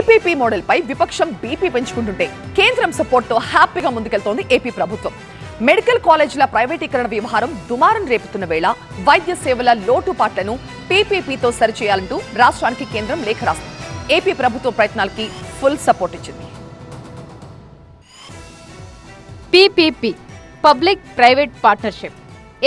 PPP model పై విపక్షం BP పెంచుకుంటుంటే కేంద్రం support తో హ్యాపీగా ముందుకెళ్తోంది ఏపీ ప్రభుత్వం. మెడికల్ కాలేజీల ప్రైవేటీకరణ వ్యవహారం దుమారం రేపుతున్న వేళ వైద్య సేవల లోటుపాట్లను పీపీపీతో సరిచేయాలంటూ రాష్ట్రానికి కేంద్రం లేఖ రాసింది. ఏపీ ప్రభుత్వ ప్రయత్నాలకి ఫుల్ సపోర్ట్ ఇచ్చింది. పీపీపీ పబ్లిక్ ప్రైవేట్ పార్ట్నర్షిప్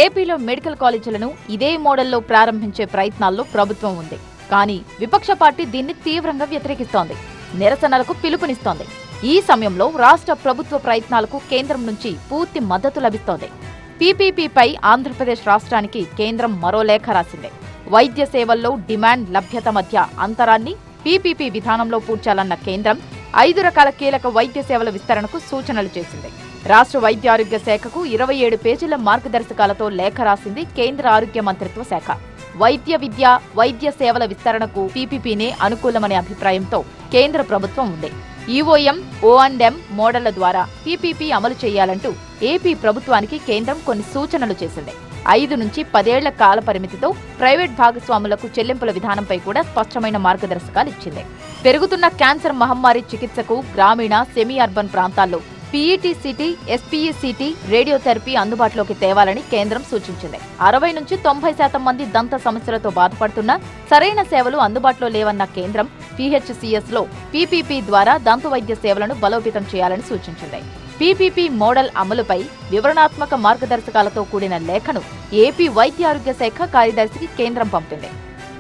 ఏపీలో మెడికల్ కాలేజీలను ఇదే మోడల్లో ప్రారంభించే ప్రయత్నాల్లో ప్రభుత్వం ఉంది. కానీ విపక్ష పార్టీ దీన్ని తీవ్రంగా వ్యతిరేకిస్తోంది, నిరసనలకు పిలుపునిస్తోంది. ఈ సమయంలో రాష్ట్ర ప్రభుత్వ ప్రయత్నాలకు కేంద్రం నుంచి పూర్తి మద్దతు లభిస్తోంది. పీపీపీపై ఆంధ్రప్రదేశ్ రాష్ట్రానికి కేంద్రం మరో లేఖ రాసింది. వైద్య సేవల్లో డిమాండ్ లభ్యత మధ్య అంతరాన్ని పీపీపీ విధానంలో పూడ్చాలన్న కేంద్రం 5 రకాల కీలక వైద్య సేవల విస్తరణకు సూచనలు చేసింది. రాష్ట్ర వైద్య ఆరోగ్య శాఖకు 27 పేజీల మార్గదర్శకాలతో లేఖ రాసింది కేంద్ర ఆరోగ్య మంత్రిత్వ శాఖ. వైద్య విద్య, వైద్య సేవల విస్తరణకు పీపీపీనే అనుకూలమనే అభిప్రాయంతో కేంద్ర ప్రభుత్వం ఉంది. ఈఓఎం, ఓ&ఎం మోడళ్ల ద్వారా పీపీపీ అమలు చేయాలంటూ ఏపీ ప్రభుత్వానికి కేంద్రం కొన్ని సూచనలు చేసింది. 5 నుంచి 10 ఏళ్ల కాల పరిమితితో ప్రైవేట్ భాగస్వాములకు చెల్లింపుల విధానంపై కూడా స్పష్టమైన మార్గదర్శకాలు ఇచ్చింది. పెరుగుతున్న క్యాన్సర్ మహమ్మారి చికిత్సకు గ్రామీణ, సెమీ అర్బన్ ప్రాంతాల్లో పీఈటీసీటీ, ఎస్పీఈసీటీ రేడియోథెరపీ అందుబాటులోకి తేవాలని కేంద్రం సూచించింది. 60 నుంచి 90% మంది దంత సమస్యలతో బాధపడుతున్నా సరైన సేవలు అందుబాటులో లేవన్న కేంద్రం పీహెచ్సీఎస్ లో పీపీపీ ద్వారా దంత వైద్య సేవలను బలోపేతం చేయాలని సూచించింది. పీపీపీ మోడల్ అమలుపై వివరణాత్మక మార్గదర్శకాలతో కూడిన లేఖను ఏపీ వైద్య ఆరోగ్య శాఖ కార్యదర్శికి కేంద్రం పంపింది.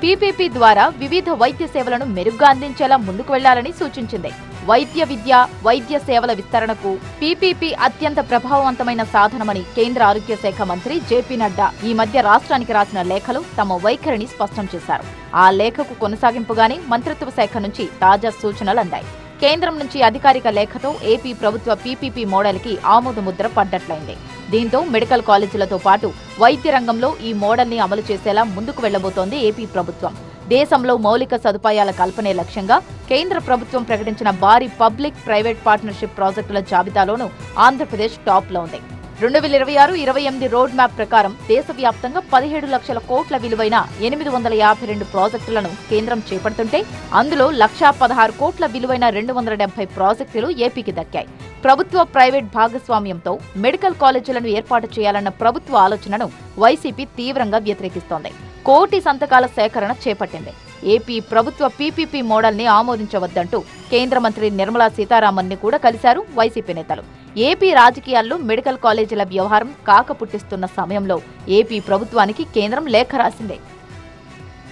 పీపీపీ ద్వారా వివిధ వైద్య సేవలను మెరుగ్గా అందించేలా ముందుకు వెళ్లాలని సూచించింది. వైద్య విద్య, వైద్య సేవల విస్తరణకు పీపీపీ అత్యంత ప్రభావవంతమైన సాధనమని కేంద్ర ఆరోగ్య శాఖ మంత్రి జేపీ నడ్డా ఈ మధ్య రాష్ట్రానికి రాసిన లేఖలు తమ వైఖరిని స్పష్టం చేశారు. ఆ లేఖకు కొనసాగింపుగానే మంత్రిత్వ శాఖ నుంచి తాజా సూచనలు అందాయి. కేంద్రం నుంచి అధికారిక లేఖతో ఏపీ ప్రభుత్వ పీపీపీ మోడల్కి ఆమోదముద్ర పడ్డట్లయింది. దీంతో మెడికల్ కాలేజీలతో పాటు వైద్య రంగంలో ఈ మోడల్ని అమలు చేసేలా ముందుకు వెళ్లబోతోంది ఏపీ ప్రభుత్వం. దేశంలో మౌలిక సదుపాయాల కల్పనే లక్ష్యంగా కేంద్ర ప్రభుత్వం ప్రకటించిన భారీ పబ్లిక్ ప్రైవేట్ పార్ట్నర్షిప్ ప్రాజెక్టుల జాబితాలోనూ ఆంధ్రప్రదేశ్ టాప్లో ఉంది. 2026-28 రోడ్ మ్యాప్ ప్రకారం దేశవ్యాప్తంగా 17 లక్షల కోట్ల విలువైన 852 ప్రాజెక్టులను కేంద్రం చేపడుతుంటే అందులో 1,16 కోట్ల విలువైన 270 ప్రాజెక్టులు ఏపీకి దక్కాయి. ప్రభుత్వ ప్రైవేట్ భాగస్వామ్యంతో మెడికల్ కాలేజీలను ఏర్పాటు చేయాలన్న ప్రభుత్వ ఆలోచనను వైసీపీ తీవ్రంగా వ్యతిరేకిస్తోంది. 1 కోటి సంతకాల సేకరణ చేపట్టింది. ఏపీ ప్రభుత్వ పీపీపీ మోడల్ ని ఆమోదించవద్దంటూ కేంద్ర మంత్రి నిర్మలా సీతారామన్ ని కూడా కలిశారు వైసీపీ నేతలు. ఏపీ రాజకీయాల్లో మెడికల్ కాలేజీల వ్యవహారం కాకపుట్టిస్తున్న సమయంలో ఏపీ ప్రభుత్వానికి కేంద్రం లేఖ రాసింది.